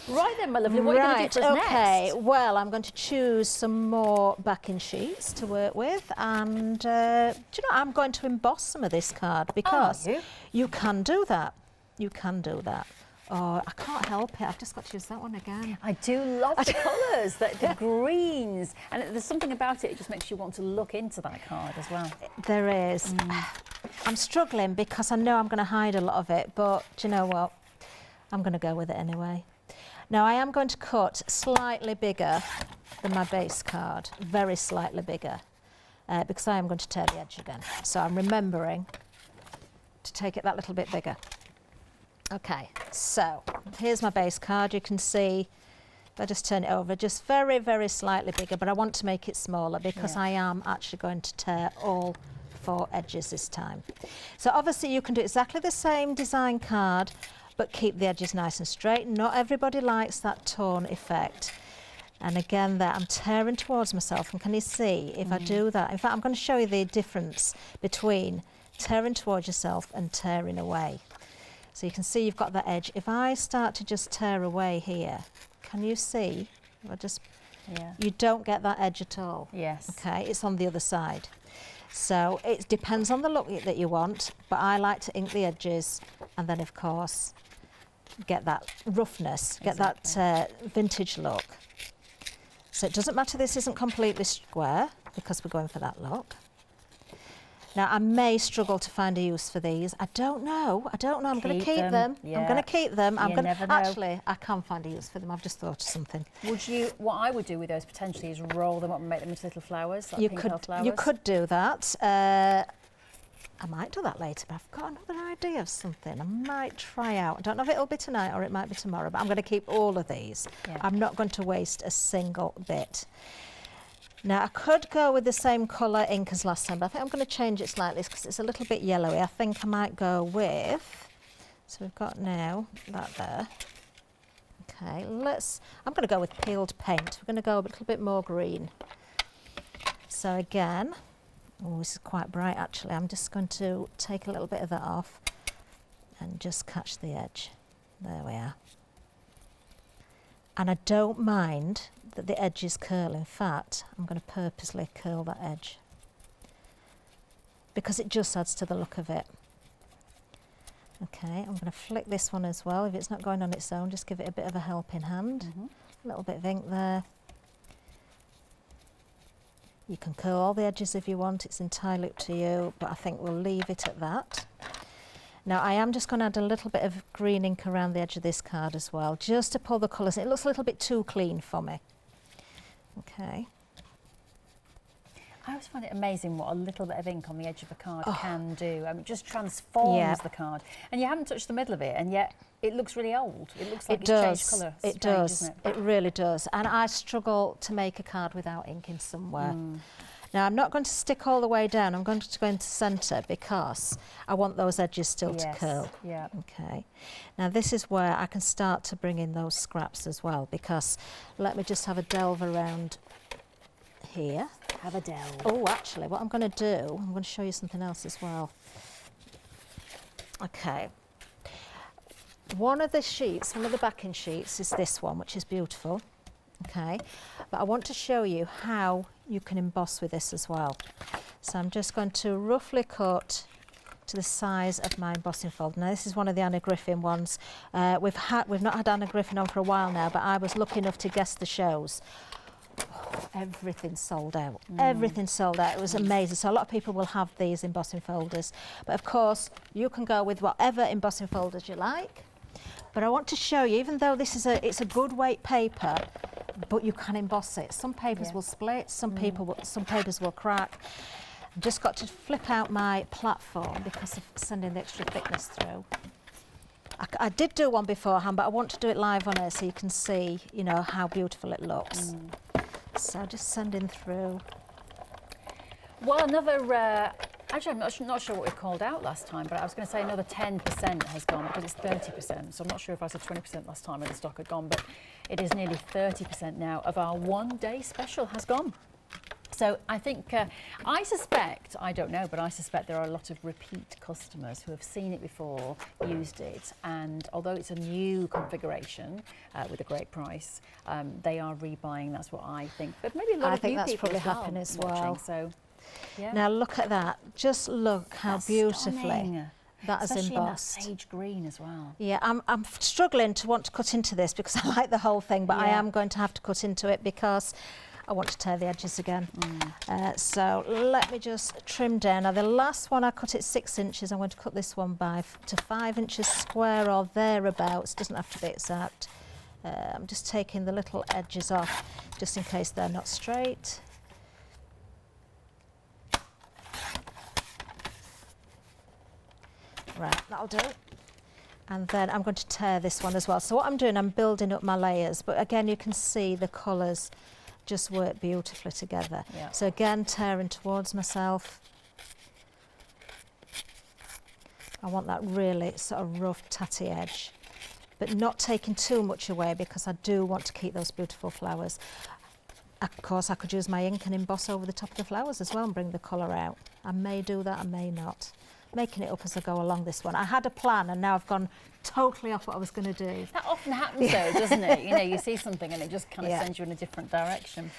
Right then, my lovely, what are you going to do for us next? Okay, well, I'm going to choose some more backing sheets to work with, and do you know, I'm going to emboss some of this card because you can do that. You can do that. Oh, I can't help it. I've just got to use that one again. I do love the colours, the greens. And there's something about it, it just makes you want to look into that card as well. There is. I'm struggling because I know I'm going to hide a lot of it, but do you know what? I'm going to go with it anyway. Now, I am going to cut slightly bigger than my base card, very slightly bigger, because I am going to tear the edge again. So I'm remembering to take it that little bit bigger. Okay, so here's my base card. You can see if I just turn it over, just very, very slightly bigger, but I want to make it smaller because I am actually going to tear all 4 edges this time. So obviously you can do exactly the same design card, but keep the edges nice and straight. Not everybody likes that torn effect. And again there, I'm tearing towards myself, and can you see if I do that? In fact, I'm going to show you the difference between tearing towards yourself and tearing away. So you can see you've got that edge. If I start to just tear away here, can you see You don't get that edge at all. Yes. Okay, it's on the other side. So it depends on the look that you want, but I like to ink the edges and then of course get that roughness, get that vintage look. So it doesn't matter this isn't completely square because we're going for that look. Now I may struggle to find a use for these. I don't know. I'm going to keep them. Yeah. I'm going to keep them. You never know. Actually, I can find a use for them. I've just thought of something. What I would do with those potentially is roll them up and make them into little flowers, like flowers. You could do that. I might do that later, but I've got another idea of something I might try out. I don't know if it'll be tonight or it might be tomorrow, but I'm going to keep all of these. Yeah. I'm not going to waste a single bit. Now I could go with the same colour ink as last time, but I think I'm going to change it slightly because it's a little bit yellowy. I think I might go with, so we've got now that there. Okay, I'm going to go with peeled paint. We're going to go a little bit more green. So again, oh, this is quite bright actually. I'm just going to take a little bit of that off and just catch the edge. There we are. And I don't mind that the edges curl. In fact, I'm going to purposely curl that edge because it just adds to the look of it. Okay, I'm going to flick this one as well. If it's not going on its own, just give it a bit of a helping hand. A little bit of ink there. You can curl all the edges if you want, it's entirely up to you, but I think we'll leave it at that. Now I am just going to add a little bit of green ink around the edge of this card as well, just to pull the colours in. It looks a little bit too clean for me. Okay. I always find it amazing what a little bit of ink on the edge of a card can do. I mean, it just transforms the card. And you haven't touched the middle of it, and yet it looks really old. It looks like it's changed colour. It does. It really does. And I struggle to make a card without inking somewhere. Now I'm not going to stick all the way down. I'm going to go into centre because I want those edges still to curl. Yeah. Okay. Now this is where I can start to bring in those scraps as well, because let me just have a delve around here. Have a delve. Oh, actually, what I'm going to do, I'm going to show you something else as well. Okay. One of the sheets, one of the backing sheets is this one, which is beautiful. Okay. But I want to show you how you can emboss with this as well. So I'm just going to roughly cut to the size of my embossing folder. Now this is one of the Anna Griffin ones. We've not had Anna Griffin on for a while now, but I was lucky enough to guest the shows. Oh, everything sold out. Everything sold out. It was amazing. So a lot of people will have these embossing folders, but of course you can go with whatever embossing folders you like. But I want to show you, even though this is it's a good weight paper, but you can emboss it. Some papers will split, some papers will crack. I've just got to flip out my platform because of sending the extra thickness through. I did do one beforehand, but I want to do it live on air so you can see, you know, how beautiful it looks. So just sending through. Well, another, actually I'm not sure what we called out last time, but I was going to say another 10% has gone because it's 30%. So I'm not sure if I said 20% last time and the stock had gone, but it is nearly 30% now of our one-day special has gone. So I think, I suspect, I don't know, but I suspect there are a lot of repeat customers who have seen it before, used it, and although it's a new configuration with a great price, they are rebuying. That's what I think. But maybe a lot of new people probably happening as well. So, yeah. Now look at that. Just look how beautifully that is embossed. Especially in that sage green as well. Yeah, I'm struggling to want to cut into this because I like the whole thing, but I am going to have to cut into it because I want to tear the edges again. So let me just trim down. Now the last one I cut at 6 inches. I'm going to cut this one to 5 inches square or thereabouts. Doesn't have to be exact. I'm just taking the little edges off just in case they're not straight. Right, that'll do. And then I'm going to tear this one as well. So what I'm doing, I'm building up my layers, but again you can see the colours just work beautifully together. So again, tearing towards myself. I want that really sort of rough, tatty edge, but not taking too much away because I do want to keep those beautiful flowers. Of course, I could use my ink and emboss over the top of the flowers as well and bring the colour out. I may do that, I may not. making it up as I go along this one. I had a plan and now I've gone totally off what I was going to do. That often happens though, doesn't it? You know, you see something and it just kind of sends you in a different direction.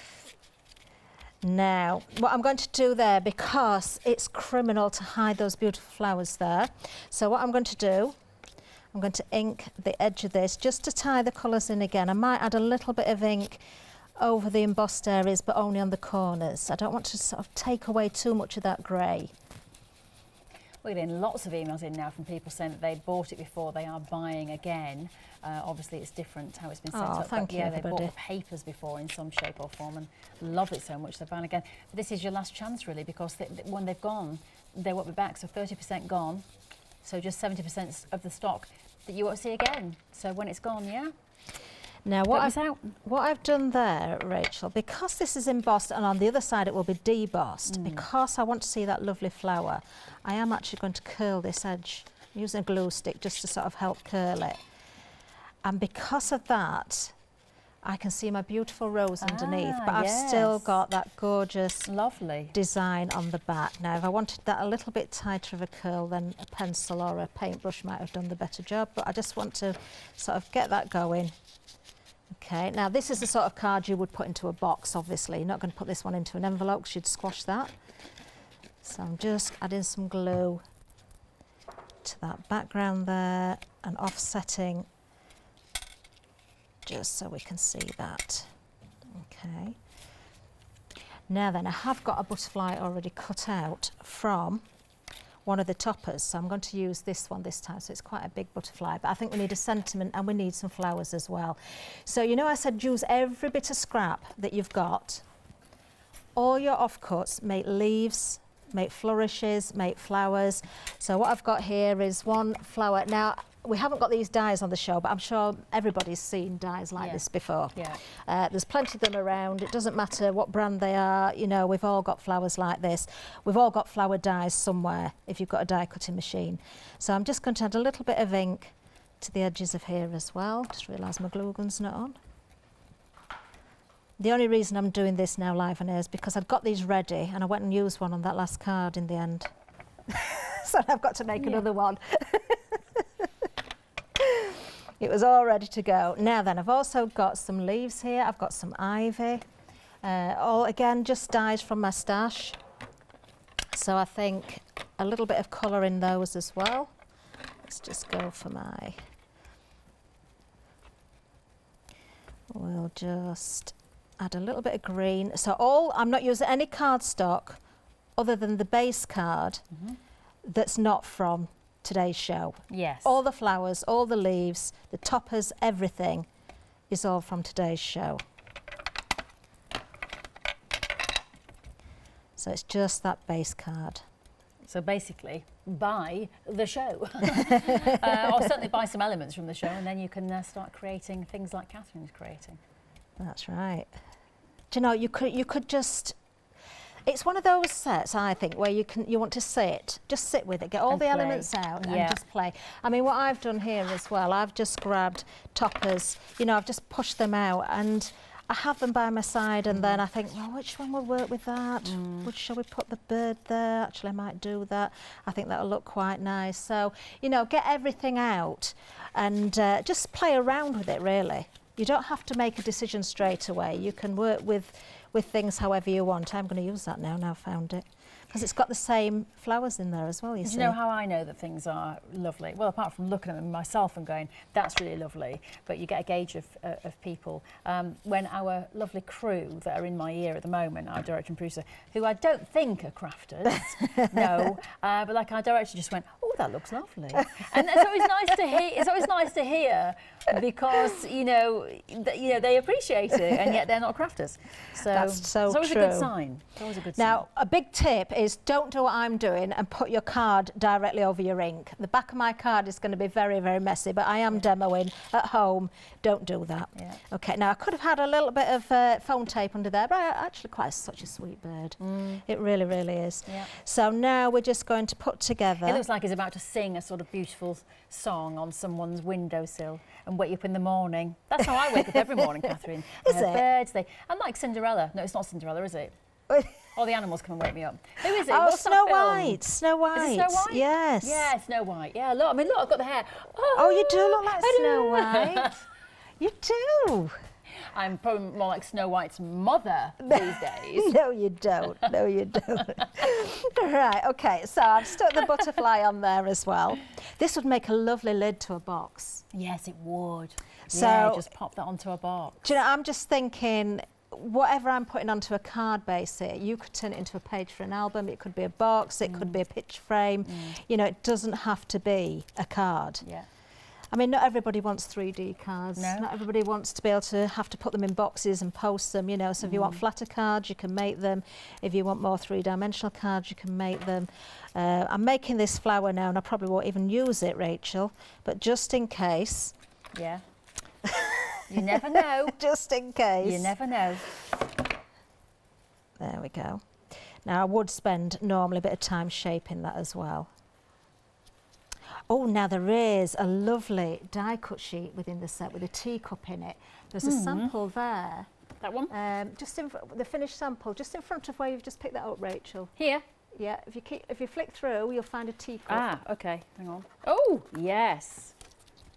Now, what I'm going to do there, because it's criminal to hide those beautiful flowers there, so what I'm going to do, I'm going to ink the edge of this just to tie the colours in again. I might add a little bit of ink over the embossed areas, but only on the corners. I don't want to sort of take away too much of that grey. We're getting lots of emails in now from people saying that they bought it before, they are buying again. Obviously it's different how it's been set up. Thank you, yeah, everybody. they bought the papers before in some shape or form and love it so much they're buying again. But this is your last chance really, because when they've gone, they won't be back. So 30% gone, so just 70% of the stock that you won't see again. So when it's gone, yeah. Now what I've done there, Rachel, because this is embossed and on the other side it will be debossed, because I want to see that lovely flower, I am actually going to curl this edge using a glue stick just to sort of help curl it. And because of that, I can see my beautiful rose underneath, but I've still got that gorgeous lovely design on the back. Now, if I wanted that a little bit tighter of a curl, then a pencil or a paintbrush might have done the better job, but I just want to sort of get that going. Okay, now this is the sort of card you would put into a box, obviously. You're not going to put this one into an envelope because you'd squash that. So I'm just adding some glue to that background there and offsetting just so we can see that. Okay. Now then, I have got a butterfly already cut out from one of the toppers, so I'm going to use this one this time. So it's quite a big butterfly, but I think we need a sentiment and we need some flowers as well. So you know I said use every bit of scrap that you've got. All your offcuts, make leaves, make flourishes, make flowers. So what I've got here is one flower. Now, we haven't got these dies on the show, but I'm sure everybody's seen dies like this before. Yeah. There's plenty of them around. It doesn't matter what brand they are. You know, we've all got flowers like this. We've all got flower dies somewhere if you've got a die cutting machine. So I'm just going to add a little bit of ink to the edges of here as well. Just realised my glue gun's not on. The only reason I'm doing this now live on air is because I'd got these ready and I went and used one on that last card in the end. So I've got to make another one. It was all ready to go. Now then, I've also got some leaves here. I've got some ivy. All again, just dies from my stash. So I think a little bit of colour in those as well. Let's just go for my... We'll just add a little bit of green. So I'm not using any cardstock other than the base card that's not from today's show. Yes. All the flowers, all the leaves, the toppers, everything is all from today's show. So it's just that base card. So basically, buy the show. Or certainly buy some elements from the show and then you can start creating things like Kathryn's creating. That's right. Do you know, you could just... It's one of those sets, I think, where you want to just sit with it, get all the elements out and just play. I mean, what I've done here as well, I've just grabbed toppers, you know, I've just pushed them out and I have them by my side and then I think, well, which one will work with that? Which shall we put the bird there? Actually, I might do that. I think that'll look quite nice. So, you know, get everything out and just play around with it, really. You don't have to make a decision straight away. You can work with things however you want. I'm going to use that now I've found it. Because it's got the same flowers in there as well, you see. Do you know how I know that things are lovely? Well, apart from looking at them myself and going, that's really lovely, but you get a gauge of people. When our lovely crew that are in my ear at the moment, our director and producer, who I don't think are crafters, no, but like our director just went, oh, that looks lovely. And it's always nice to hear. It's always nice to hear because you know they appreciate it, and yet they're not crafters. So that's so it's always true. a good sign. It's always a good sign. Now, a big tip is don't do what I'm doing and put your card directly over your ink. The back of my card is going to be very, very messy, but I am demoing at home. Don't do that. Yeah. Okay, now I could have had a little bit of foam tape under there, but I actually quite such a sweet bird. It really, really is. Yeah. So now we're just going to put together... It looks like he's about to sing a sort of beautiful song on someone's windowsill and wake you up in the morning. That's how I wake up every morning, Kathryn. Is it? Birds, I'm like Cinderella. No, it's not Cinderella, is it? Oh, the animals come and wake me up. Who is it? Oh, What's that Snow film? White. Snow White. Is it Snow White? Yes. Yeah, Snow White. Yeah, look, I mean, look, I've got the hair. Oh, you do look like I Snow do. White. You do. I'm probably more like Snow White's mother these days. No, you don't. No, you don't. Right, okay, so I've stuck the butterfly on there as well. This would make a lovely lid to a box. Yes, it would. So, yeah, just pop that onto a box. Do you know, I'm just thinking, whatever I'm putting onto a card base here, you could turn it into a page for an album, it could be a box, it could be a picture frame. You know, it doesn't have to be a card. Yeah. I mean, not everybody wants 3D cards. No. Not everybody wants to be able to have to put them in boxes and post them, you know. So if you want flatter cards, you can make them. If you want more three-dimensional cards, you can make them. I'm making this flower now, and I probably won't even use it, Rachel, but just in case. Yeah. You never know. Just in case. You never know. There we go. Now, I would spend normally a bit of time shaping that as well. Oh, now there is a lovely die cut sheet within the set with a teacup in it. There's a sample there. That one? Just in the finished sample, just in front of where you've just picked that up, Rachel. Here? Yeah, if you flick through, you'll find a teacup. Ah, okay, hang on. Oh, yes.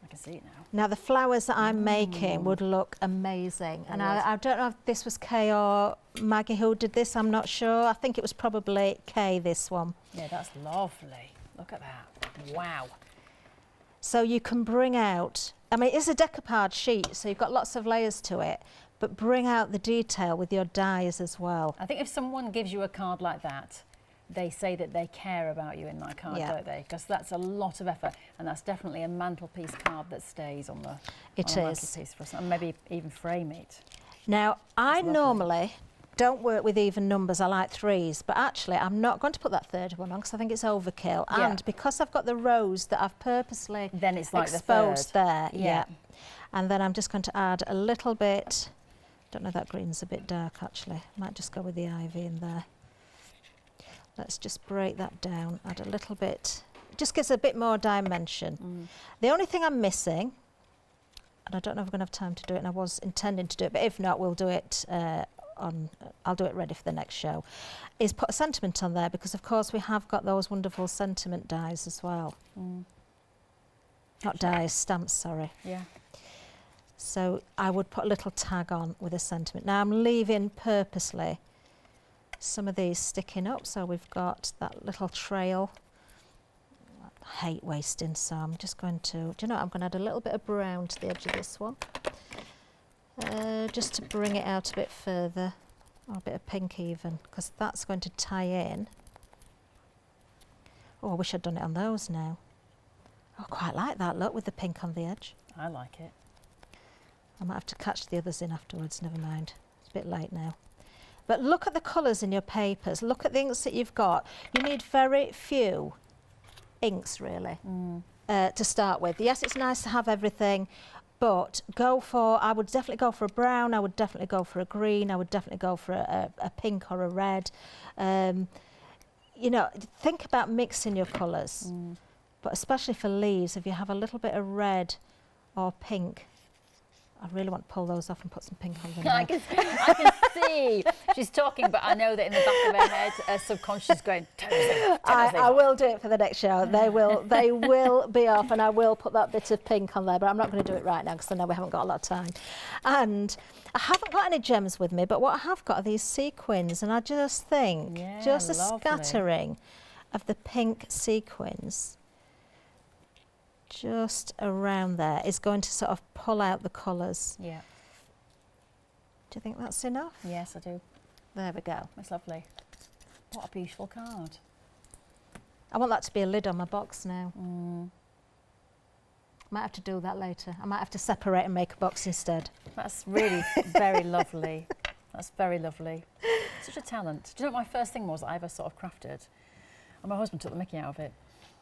I can see it now. Now, the flowers that I'm making would look amazing. And I don't know if this was Kay or Maggie who did this, I'm not sure. I think it was probably Kay, this one. Yeah, that's lovely. Look at that. Wow. So you can bring out, I mean, it's a decoupage sheet, so you've got lots of layers to it, but bring out the detail with your dies as well. I think if someone gives you a card like that, they say that they care about you in that card, don't they? Because that's a lot of effort, and that's definitely a mantelpiece card that stays on the mantelpiece for us, and maybe even frame it. Now, I normally don't work with even numbers, I like threes, but actually I'm not going to put that third one on because I think it's overkill. Yeah. And because I've got the rows that I've purposely then it's like exposed the third. there, yeah. And then I'm just going to add a little bit, don't know, that green's a bit dark actually, might just go with the ivy in there. Let's just break that down, add a little bit, it just gives a bit more dimension. The only thing I'm missing, and I don't know if we're going to have time to do it, and I was intending to do it, but if not, we'll do it I'll do it ready for the next show, is put a sentiment on there because of course we have got those wonderful sentiment dies as well. Not dies, stamps, sorry. Yeah. So I would put a little tag on with a sentiment. Now I'm leaving purposely some of these sticking up, so we've got that little trail. I hate wasting, so I'm just going to, do you know what, I'm going to add a little bit of brown to the edge of this one. Just to bring it out a bit further, or a bit of pink even, because that's going to tie in. Oh, I wish I'd done it on those now. Oh, I quite like that look with the pink on the edge. I like it. I might have to catch the others in afterwards, never mind. It's a bit late now. But look at the colours in your papers, look at the inks that you've got. You need very few inks really to start with. Yes, it's nice to have everything, but I would definitely go for a brown, I would definitely go for a green, I would definitely go for a pink or a red. You know, think about mixing your colours, but especially for leaves, if you have a little bit of red or pink, I really want to pull those off and put some pink on them. I can see she's talking, but I know that in the back of her head, her subconscious is going, I will do it for the next show. They will be off, and I will put that bit of pink on there, but I'm not going to do it right now because I know we haven't got a lot of time. And I haven't got any gems with me, but what I have got are these sequins, and I just think just a scattering of the pink sequins just around there is going to sort of pull out the colours. Yeah. Do you think that's enough? Yes, I do. There we go. That's lovely. What a beautiful card. I want that to be a lid on my box now. Might have to do that later. I might have to separate and make a box instead. That's really very lovely. That's very lovely. Such a talent. Do you know what my first thing was that I ever sort of crafted? And my husband took the mickey out of it.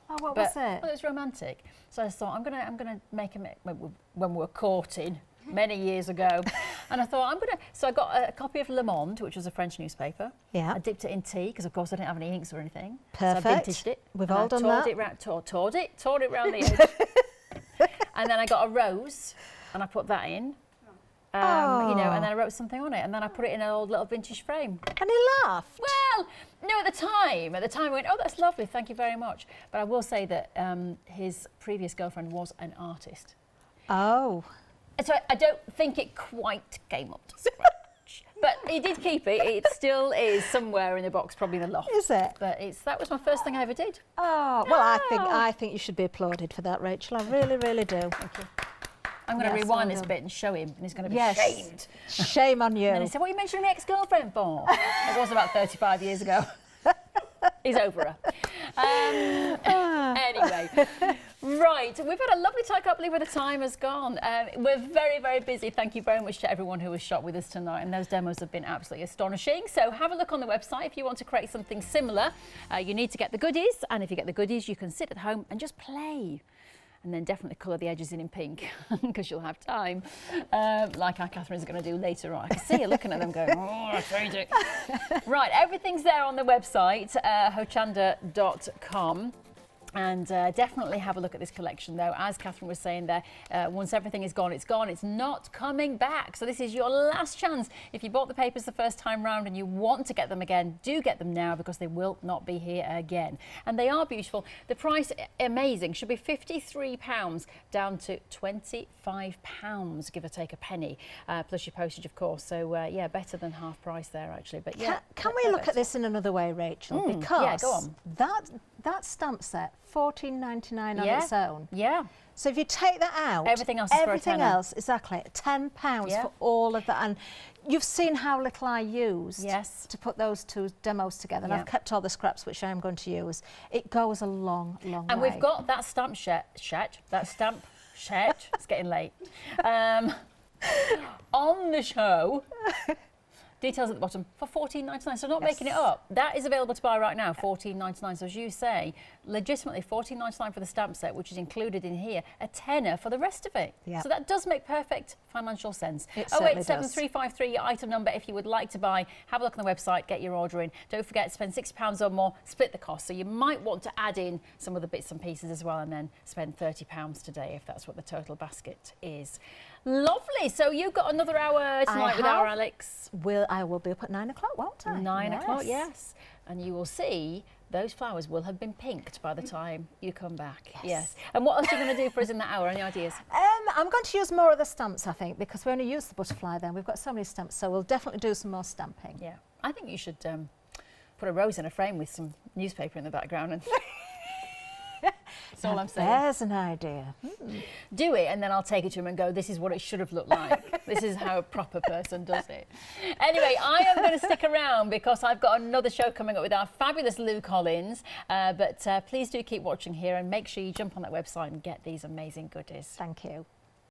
Oh, what was it? Well, it was romantic. So I thought, I'm gonna make when we were courting many years ago. And I thought, so I got a copy of Le Monde, which was a French newspaper. Yeah. I dipped it in tea, because of course I didn't have any inks or anything. Perfect. So I vintaged it. We've all done that. Toured it round the edge. And then I got a rose, and I put that in. You know, and then I wrote something on it, and then I put it in an old little vintage frame. And he laughed? Well, no, at the time I went, oh, that's lovely, thank you very much. But I will say that his previous girlfriend was an artist. Oh. So I don't think it quite came up to scratch. But he did keep it. It still is somewhere in the box, probably in the loft. Is it? But that was my first thing I ever did. Oh, well, I think you should be applauded for that, Rachel. I really, really do. Thank you. I'm going to rewind this bit and show him, and he's going to be shamed. Shame on you. And he said, what are you mentioning my ex-girlfriend for? It was about 35 years ago. He's over her. Anyway, right, we've had a lovely time. I can't believe where the time has gone. We're very, very busy. Thank you very much to everyone who has shot with us tonight, and those demos have been absolutely astonishing. So have a look on the website if you want to create something similar. You need to get the goodies, and if you get the goodies, you can sit at home and just play. And then definitely colour the edges in pink because you'll have time, like our Kathryn's going to do later on. I can see you looking at them going, oh, I changed it. Right, everything's there on the website, hochanda.com. And definitely have a look at this collection, though. As Kathryn was saying there, once everything is gone, it's gone. It's not coming back. So this is your last chance. If you bought the papers the first time round and you want to get them again, do get them now because they will not be here again. And they are beautiful. The price, amazing, should be £53 down to £25, give or take a penny, plus your postage, of course. So, yeah, better than half price there, actually. But yeah, can we look at this in another way, Rachel? Because yeah, go on. That stamp set, £14.99 on its own. Yeah. So if you take that out, everything else is for a tenner. Everything else, exactly, £10 for all of that. And you've seen how little I used to put those two demos together. And I've kept all the scraps, which I am going to use. It goes a long, long way. And we've got that stamp set, it's getting late, on the show. Details at the bottom for £14.99, so not making it up. That is available to buy right now, £14.99. So as you say, legitimately £14.99 for the stamp set, which is included in here, a tenner for the rest of it. Yep. So that does make perfect financial sense. 087353, your item number if you would like to buy. Have a look on the website, get your order in. Don't forget to spend £60 or more, split the cost. So you might want to add in some of the bits and pieces as well and then spend £30 today if that's what the total basket is. Lovely. So you've got another hour tonight with our Alex. I will be up at 9 o'clock, won't I? 9 o'clock, yes. And you will see those flowers will have been pinked by the time you come back. Yes. And what else are you going to do for us in that hour? Any ideas? I'm going to use more of the stamps, I think, because we only use the butterfly then. We've got so many stamps, so we'll definitely do some more stamping. Yeah. I think you should put a rose in a frame with some newspaper in the background and... That's all I'm saying. There's an idea. Do it, and then I'll take it to him and go, this is what it should have looked like. This is how a proper person does it. Anyway, I am going to stick around because I've got another show coming up with our fabulous Lou Collins. But please do keep watching here and make sure you jump on that website and get these amazing goodies. Thank you.